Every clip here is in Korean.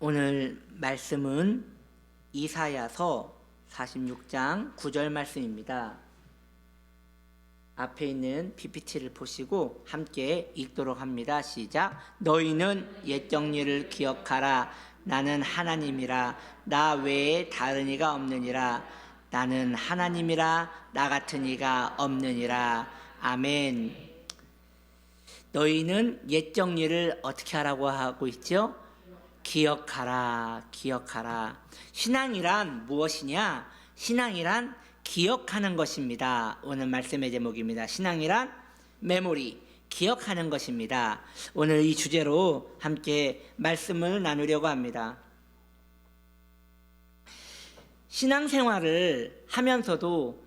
오늘 말씀은 이사야서 46장 9절 말씀입니다. 앞에 있는 PPT를 보시고 함께 읽도록 합니다. 시작. 너희는 옛 정리를 기억하라. 나는 하나님이라. 나 외에 다른 이가 없느니라. 나는 하나님이라. 나 같은 이가 없느니라. 아멘. 너희는 옛 정리를 어떻게 하라고 하고 있죠? 기억하라, 기억하라. 신앙이란 무엇이냐? 신앙이란 기억하는 것입니다. 오늘 말씀의 제목입니다. 신앙이란 메모리, 기억하는 것입니다. 오늘 이 주제로 함께 말씀을 나누려고 합니다. 신앙생활을 하면서도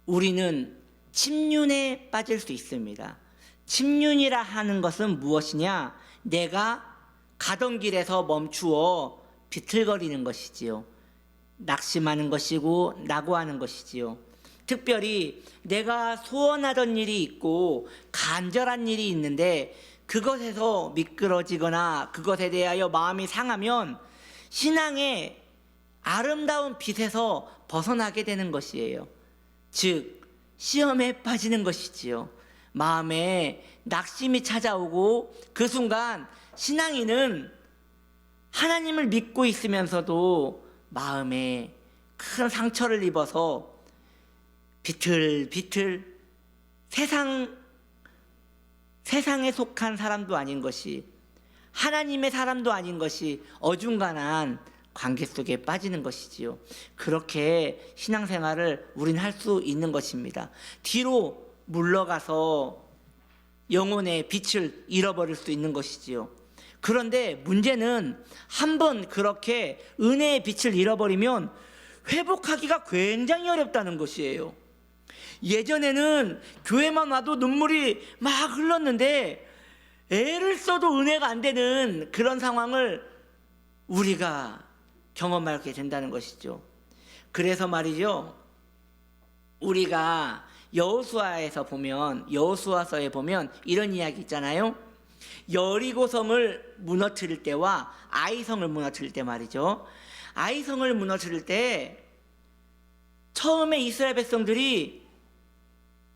우리는 침륜에 빠질 수 있습니다. 침륜이라 하는 것은 무엇이냐? 내가 가던 길에서 멈추어 비틀거리는 것이지요. 낙심하는 것이고 낙오하는 것이지요. 특별히 내가 소원하던 일이 있고 간절한 일이 있는데 그것에서 미끄러지거나 그것에 대하여 마음이 상하면 신앙의 아름다운 빛에서 벗어나게 되는 것이에요. 즉 시험에 빠지는 것이지요. 마음에 낙심이 찾아오고 그 순간 신앙인은 하나님을 믿고 있으면서도 마음에 큰 상처를 입어서 비틀비틀 세상에 속한 사람도 아닌 것이, 하나님의 사람도 아닌 것이 어중간한 관계 속에 빠지는 것이지요. 그렇게 신앙생활을 우린 할 수 있는 것입니다. 뒤로 물러가서 영혼의 빛을 잃어버릴 수 있는 것이지요. 그런데 문제는 한번 그렇게 은혜의 빛을 잃어버리면 회복하기가 굉장히 어렵다는 것이에요. 예전에는 교회만 와도 눈물이 막 흘렀는데 애를 써도 은혜가 안 되는 그런 상황을 우리가 경험하게 된다는 것이죠. 그래서 말이죠, 우리가 여호수아서에 보면 이런 이야기 있잖아요. 여리고성을 무너뜨릴 때와 아이성을 무너뜨릴 때 말이죠. 아이성을 무너뜨릴 때 처음에 이스라엘 백성들이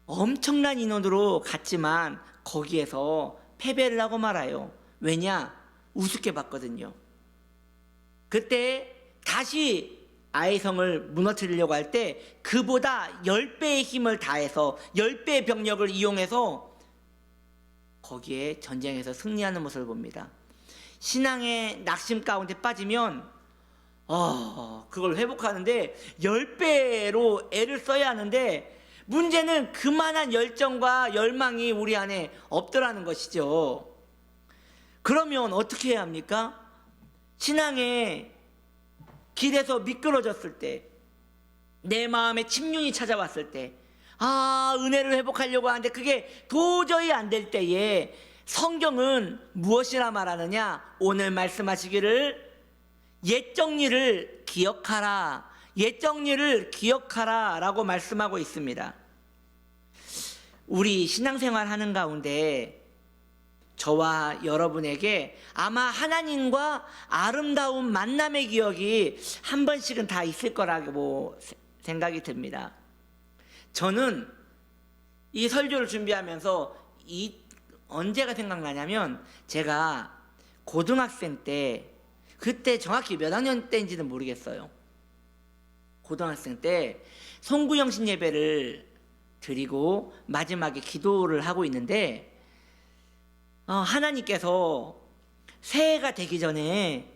엄청난 인원으로 갔지만 거기에서 패배를 하고 말아요. 왜냐? 우습게 봤거든요. 그때 다시 아이성을 무너뜨리려고 할 때 그보다 10배의 힘을 다해서 10배의 병력을 이용해서 거기에 전쟁에서 승리하는 모습을 봅니다. 신앙의 낙심 가운데 빠지면 그걸 회복하는데 10배로 애를 써야 하는데 문제는 그만한 열정과 열망이 우리 안에 없더라는 것이죠. 그러면 어떻게 해야 합니까? 신앙의 길에서 미끄러졌을 때, 내 마음에 침륜이 찾아왔을 때, 은혜를 회복하려고 하는데 그게 도저히 안 될 때에 성경은 무엇이라 말하느냐? 오늘 말씀하시기를 옛 정리를 기억하라, 옛 정리를 기억하라 라고 말씀하고 있습니다. 우리 신앙생활 하는 가운데 저와 여러분에게 아마 하나님과 아름다운 만남의 기억이 한 번씩은 다 있을 거라고 생각이 듭니다. 저는 이 설교를 준비하면서 언제가 생각나냐면, 제가 고등학생 때, 그때 정확히 몇 학년 때인지는 모르겠어요. 고등학생 때 송구영신 예배를 드리고 마지막에 기도를 하고 있는데 하나님께서 새해가 되기 전에,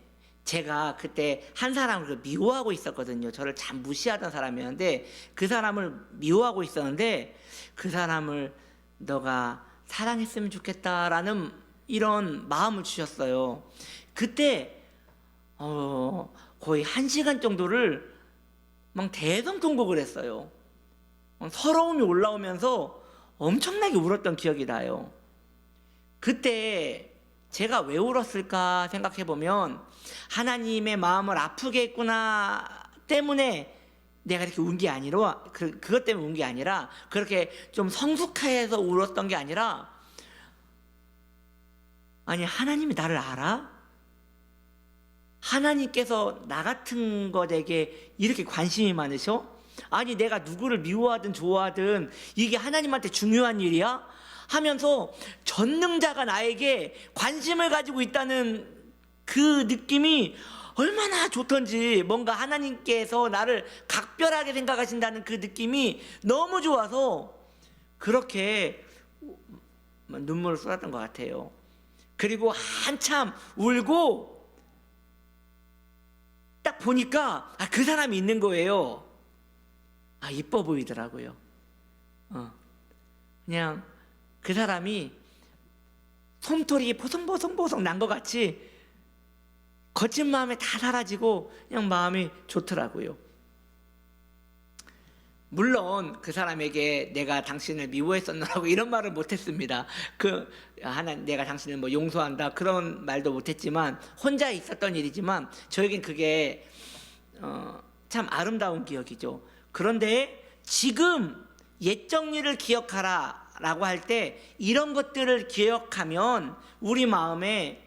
제가 그때 한 사람을 미워하고 있었거든요. 저를 참 무시하던 사람이었는데 그 사람을 미워하고 있었는데 그 사람을 너가 사랑했으면 좋겠다라는 이런 마음을 주셨어요. 그때 거의 1시간 정도를 막 대성통곡을 했어요. 서러움이 올라오면서 엄청나게 울었던 기억이 나요. 그때 제가 왜 울었을까 생각해보면 하나님의 마음을 아프게 했구나 때문에 내가 이렇게 운 게 아니라, 그것 때문에 운 게 아니라, 그렇게 좀 성숙해서 울었던 게 아니라, 아니 하나님이 나를 알아? 하나님께서 나 같은 것에게 이렇게 관심이 많으셔? 아니 내가 누구를 미워하든 좋아하든 이게 하나님한테 중요한 일이야? 하면서 전능자가 나에게 관심을 가지고 있다는 그 느낌이 얼마나 좋던지, 뭔가 하나님께서 나를 각별하게 생각하신다는 그 느낌이 너무 좋아서 그렇게 눈물을 쏟았던 것 같아요. 그리고 한참 울고 딱 보니까 그 사람이 있는 거예요. 이뻐 보이더라고요. 그냥 그 사람이 솜털이 보송보송 난 것 같이 거친 마음에 다 사라지고 그냥 마음이 좋더라고요. 물론 그 사람에게 내가 당신을 미워했었나라고 이런 말을 못했습니다. 내가 당신을 뭐 용서한다 그런 말도 못했지만, 혼자 있었던 일이지만 저에겐 그게 참 아름다운 기억이죠. 그런데 지금 옛 정리를 기억하라 라고 할 때 이런 것들을 기억하면 우리 마음에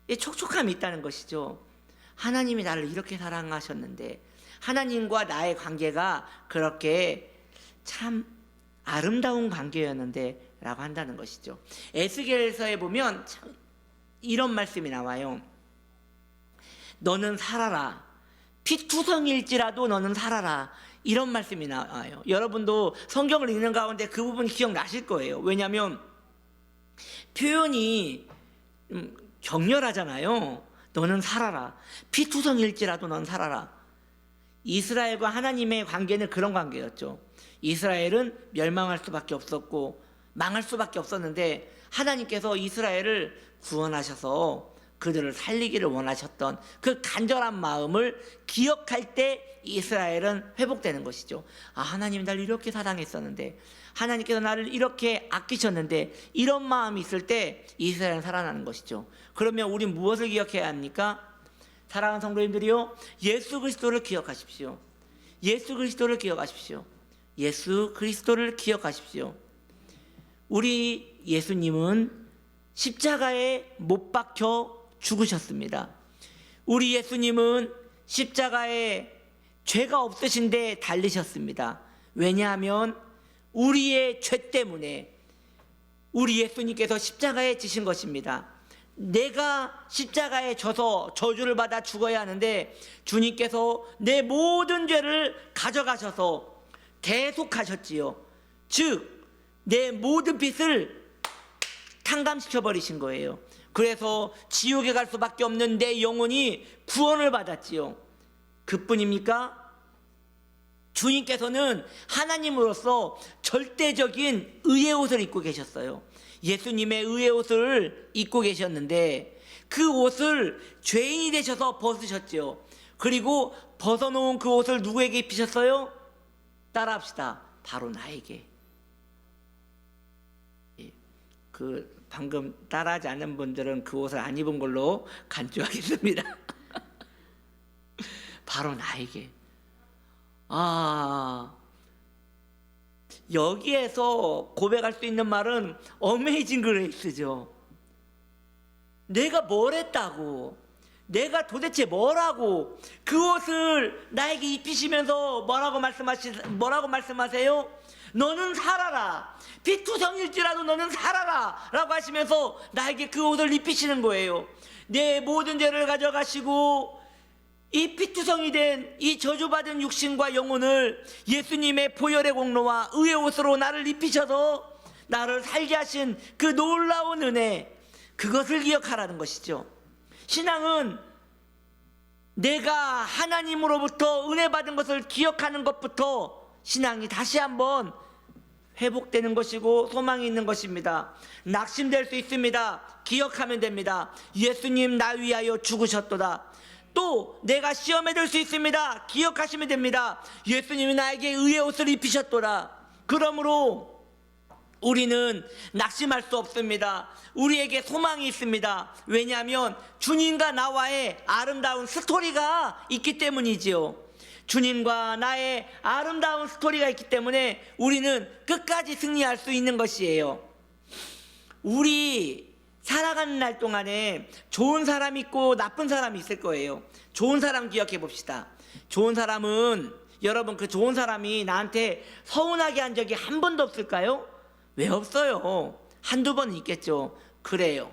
촉촉함이 있다는 것이죠. 하나님이 나를 이렇게 사랑하셨는데, 하나님과 나의 관계가 그렇게 참 아름다운 관계였는데 라고 한다는 것이죠. 에스겔서에 보면 참 이런 말씀이 나와요. 너는 살아라. 피투성일지라도 너는 살아라. 이런 말씀이 나와요. 여러분도 성경을 읽는 가운데 그 부분 기억나실 거예요. 왜냐하면 표현이 격렬하잖아요. 너는 살아라. 피투성일지라도 넌 살아라. 이스라엘과 하나님의 관계는 그런 관계였죠. 이스라엘은 멸망할 수밖에 없었고 망할 수밖에 없었는데, 하나님께서 이스라엘을 구원하셔서 그들을 살리기를 원하셨던 그 간절한 마음을 기억할 때 이스라엘은 회복되는 것이죠. 하나님이 나를 이렇게 사랑했었는데, 하나님께서 나를 이렇게 아끼셨는데, 이런 마음이 있을 때 이스라엘은 살아나는 것이죠. 그러면 우린 무엇을 기억해야 합니까? 사랑하는 성도님들이요, 예수 그리스도를 기억하십시오. 예수 그리스도를 기억하십시오. 예수 그리스도를 기억하십시오. 우리 예수님은 십자가에 못 박혀 죽으셨습니다. 우리 예수님은 십자가에 죄가 없으신데 달리셨습니다. 왜냐하면 우리의 죄 때문에 우리 예수님께서 십자가에 지신 것입니다. 내가 십자가에 져서 저주를 받아 죽어야 하는데, 주님께서 내 모든 죄를 가져가셔서 대속하셨지요. 즉 내 모든 빚을 탕감시켜 버리신 거예요. 그래서 지옥에 갈 수밖에 없는 내 영혼이 구원을 받았지요. 그뿐입니까? 주님께서는 하나님으로서 절대적인 의의 옷을 입고 계셨어요. 예수님의 의의 옷을 입고 계셨는데, 그 옷을 죄인이 되셔서 벗으셨죠. 그리고 벗어놓은 그 옷을 누구에게 입히셨어요? 따라합시다. 바로 나에게. 방금 따라하지 않은 분들은 그 옷을 안 입은 걸로 간주하겠습니다. 바로 나에게. 여기에서 고백할 수 있는 말은 어메이징 그레이스죠. 내가 뭘 했다고, 내가 도대체 뭐라고 그 옷을 나에게 입히시면서 뭐라고 말씀하세요? 너는 살아라. 피투성일지라도 너는 살아라 라고 하시면서 나에게 그 옷을 입히시는 거예요. 내 모든 죄를 가져가시고 이 피투성이 된 이 저주받은 육신과 영혼을 예수님의 보혈의 공로와 의의 옷으로 나를 입히셔서 나를 살게 하신 그 놀라운 은혜, 그것을 기억하라는 것이죠. 신앙은 내가 하나님으로부터 은혜 받은 것을 기억하는 것부터 신앙이 다시 한번 회복되는 것이고 소망이 있는 것입니다. 낙심될 수 있습니다. 기억하면 됩니다. 예수님 나 위하여 죽으셨도다. 또 내가 시험에 들 수 있습니다. 기억하시면 됩니다. 예수님이 나에게 의의 옷을 입히셨도다. 그러므로 우리는 낙심할 수 없습니다. 우리에게 소망이 있습니다. 왜냐하면 주님과 나와의 아름다운 스토리가 있기 때문이지요. 주님과 나의 아름다운 스토리가 있기 때문에 우리는 끝까지 승리할 수 있는 것이에요. 우리 살아가는 날 동안에 좋은 사람 있고 나쁜 사람이 있을 거예요. 좋은 사람 기억해 봅시다. 좋은 사람은, 여러분, 그 좋은 사람이 나한테 서운하게 한 적이 한 번도 없을까요? 왜 없어요? 한두 번은 있겠죠. 그래요.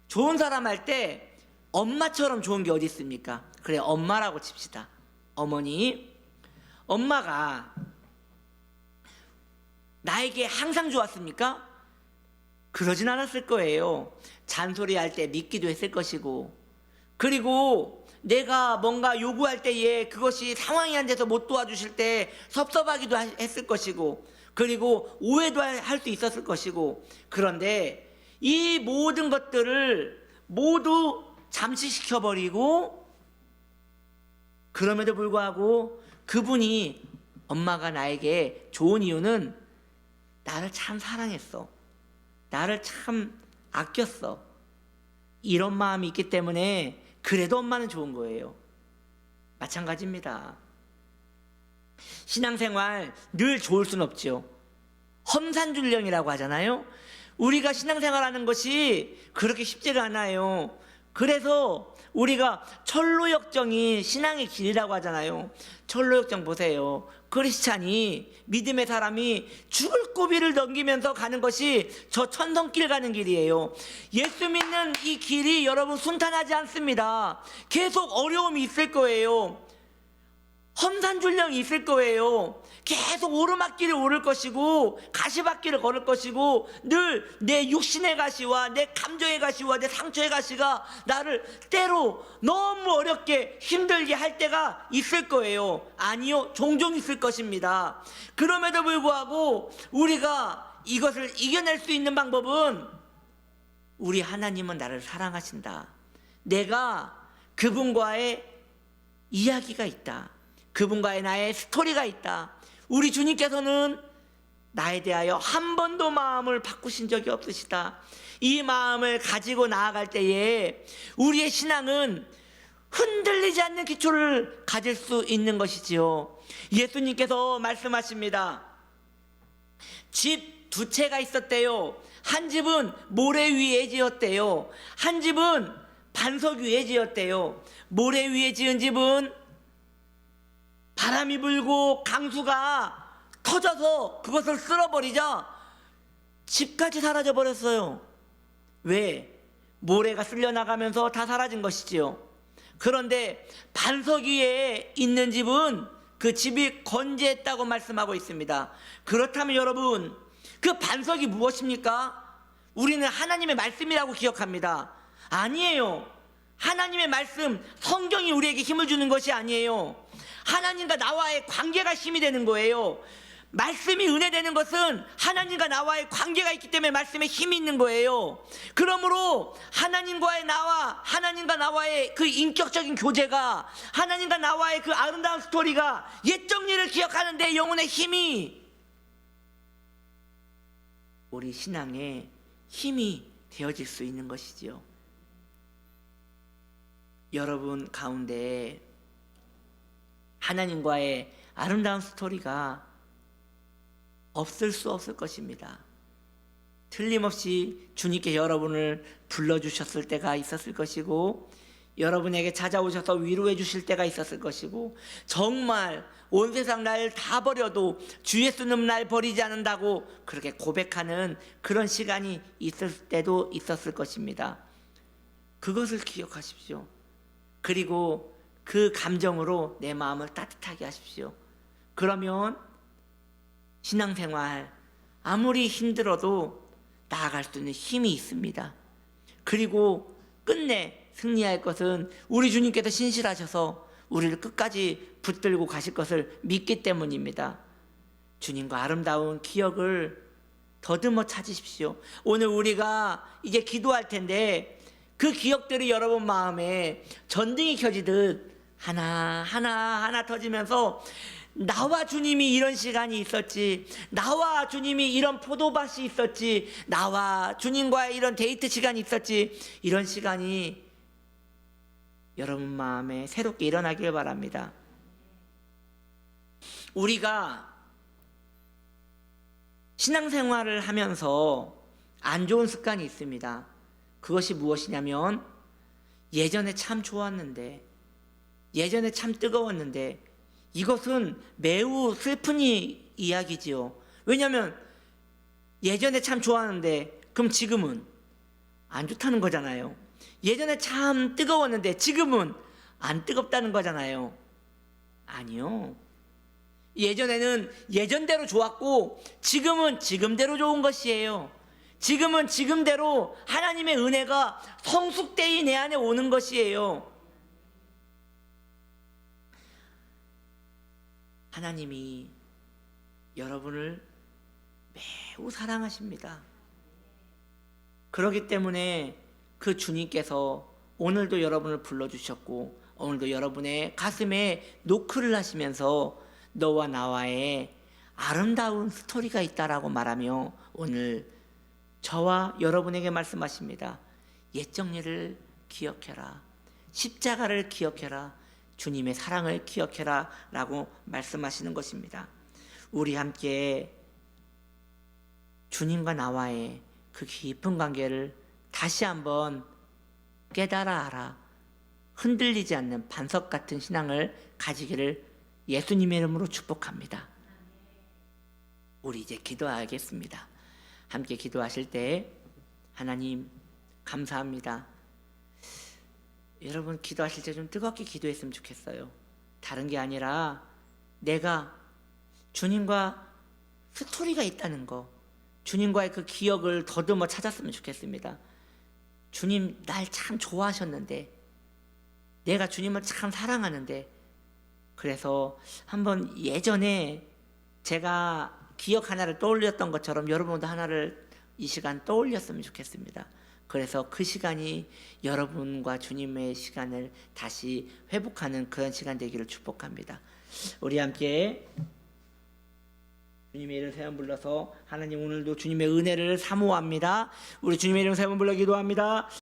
좋은 사람 할 때 엄마처럼 좋은 게 어디 있습니까? 그래, 엄마라고 칩시다. 어머니, 엄마가 나에게 항상 좋았습니까? 그러진 않았을 거예요. 잔소리할 때 믿기도 했을 것이고, 그리고 내가 뭔가 요구할 때에 그것이 상황이 안 돼서 못 도와주실 때 섭섭하기도 했을 것이고, 그리고 오해도 할 수 있었을 것이고. 그런데 이 모든 것들을 모두 잠시시켜버리고, 그럼에도 불구하고 그분이, 엄마가 나에게 좋은 이유는 나를 참 사랑했어, 나를 참 아꼈어, 이런 마음이 있기 때문에 그래도 엄마는 좋은 거예요. 마찬가지입니다. 신앙생활 늘 좋을 순 없죠. 험산줄령이라고 하잖아요. 우리가 신앙생활하는 것이 그렇게 쉽지가 않아요. 그래서 우리가 철로역정이 신앙의 길이라고 하잖아요. 철로역정 보세요. 크리스찬이, 믿음의 사람이 죽을 고비를 넘기면서 가는 것이 저 천성길 가는 길이에요. 예수 믿는 이 길이 여러분 순탄하지 않습니다. 계속 어려움이 있을 거예요. 험산줄령이 있을 거예요. 계속 오르막길을 오를 것이고 가시밭길을 걸을 것이고, 늘 내 육신의 가시와 내 감정의 가시와 내 상처의 가시가 나를 때로 너무 어렵게 힘들게 할 때가 있을 거예요. 아니요, 종종 있을 것입니다. 그럼에도 불구하고 우리가 이것을 이겨낼 수 있는 방법은, 우리 하나님은 나를 사랑하신다, 내가 그분과의 이야기가 있다, 그분과의 나의 스토리가 있다. 우리 주님께서는 나에 대하여 한 번도 마음을 바꾸신 적이 없으시다. 이 마음을 가지고 나아갈 때에 우리의 신앙은 흔들리지 않는 기초를 가질 수 있는 것이지요. 예수님께서 말씀하십니다. 집 두 채가 있었대요. 한 집은 모래 위에 지었대요. 한 집은 반석 위에 지었대요. 모래 위에 지은 집은 바람이 불고 강수가 터져서 그것을 쓸어버리자 집까지 사라져 버렸어요. 왜? 모래가 쓸려나가면서 다 사라진 것이지요. 그런데 반석 위에 있는 집은 그 집이 건재했다고 말씀하고 있습니다. 그렇다면 여러분, 그 반석이 무엇입니까? 우리는 하나님의 말씀이라고 기억합니다. 아니에요. 하나님의 말씀, 성경이 우리에게 힘을 주는 것이 아니에요. 하나님과 나와의 관계가 힘이 되는 거예요. 말씀이 은혜 되는 것은 하나님과 나와의 관계가 있기 때문에 말씀에 힘이 있는 거예요. 그러므로 하나님과 나와의 그 인격적인 교제가, 하나님과 나와의 그 아름다운 스토리가 옛 정리를 기억하는 데 영혼의 힘이, 우리 신앙의 힘이 되어질 수 있는 것이지요. 여러분 가운데 하나님과의 아름다운 스토리가 없을 수 없을 것입니다. 틀림없이 주님께 여러분을 불러주셨을 때가 있었을 것이고, 여러분에게 찾아오셔서 위로해 주실 때가 있었을 것이고, 정말 온 세상 날 다 버려도 주 예수는 날 버리지 않는다고 그렇게 고백하는 그런 시간이 있을 때도 있었을 것입니다. 그것을 기억하십시오. 그리고 그 감정으로 내 마음을 따뜻하게 하십시오. 그러면 신앙생활 아무리 힘들어도 나아갈 수 있는 힘이 있습니다. 그리고 끝내 승리할 것은 우리 주님께서 신실하셔서 우리를 끝까지 붙들고 가실 것을 믿기 때문입니다. 주님과 아름다운 기억을 더듬어 찾으십시오. 오늘 우리가 이제 기도할 텐데 그 기억들이 여러분 마음에 전등이 켜지듯 하나 터지면서, 나와 주님이 이런 시간이 있었지, 나와 주님이 이런 포도밭이 있었지, 나와 주님과의 이런 데이트 시간이 있었지, 이런 시간이 여러분 마음에 새롭게 일어나길 바랍니다. 우리가 신앙생활을 하면서 안 좋은 습관이 있습니다. 그것이 무엇이냐면 예전에 참 좋았는데, 예전에 참 뜨거웠는데, 이것은 매우 슬픈 이야기지요. 왜냐하면 예전에 참 좋았는데 그럼 지금은 안 좋다는 거잖아요. 예전에 참 뜨거웠는데 지금은 안 뜨겁다는 거잖아요. 아니요. 예전에는 예전대로 좋았고 지금은 지금대로 좋은 것이에요. 지금은 지금대로 하나님의 은혜가 성숙되이 내 안에 오는 것이에요. 하나님이 여러분을 매우 사랑하십니다. 그렇기 때문에 그 주님께서 오늘도 여러분을 불러주셨고 오늘도 여러분의 가슴에 노크를 하시면서 너와 나와의 아름다운 스토리가 있다라고 말하며 오늘 저와 여러분에게 말씀하십니다. 옛 정리를 기억해라. 십자가를 기억해라. 주님의 사랑을 기억해라 라고 말씀하시는 것입니다. 우리 함께 주님과 나와의 그 깊은 관계를 다시 한번 깨달아 알아 흔들리지 않는 반석 같은 신앙을 가지기를 예수님의 이름으로 축복합니다. 우리 이제 기도하겠습니다. 함께 기도하실 때 하나님 감사합니다. 여러분 기도하실 때 좀 뜨겁게 기도했으면 좋겠어요. 다른 게 아니라 내가 주님과 스토리가 있다는 거, 주님과의 그 기억을 더듬어 찾았으면 좋겠습니다. 주님 날 참 좋아하셨는데, 내가 주님을 참 사랑하는데, 그래서 한번 예전에 제가 기억 하나를 떠올렸던 것처럼 여러분도 하나를 이 시간 떠올렸으면 좋겠습니다. 그래서 그 시간이 여러분과 주님의 시간을 다시 회복하는 그런 시간 되기를 축복합니다. 우리 함께 주님의 이름 세 번 불러서 하나님 오늘도 주님의 은혜를 사모합니다. 우리 주님의 이름 세 번 불러 기도합니다.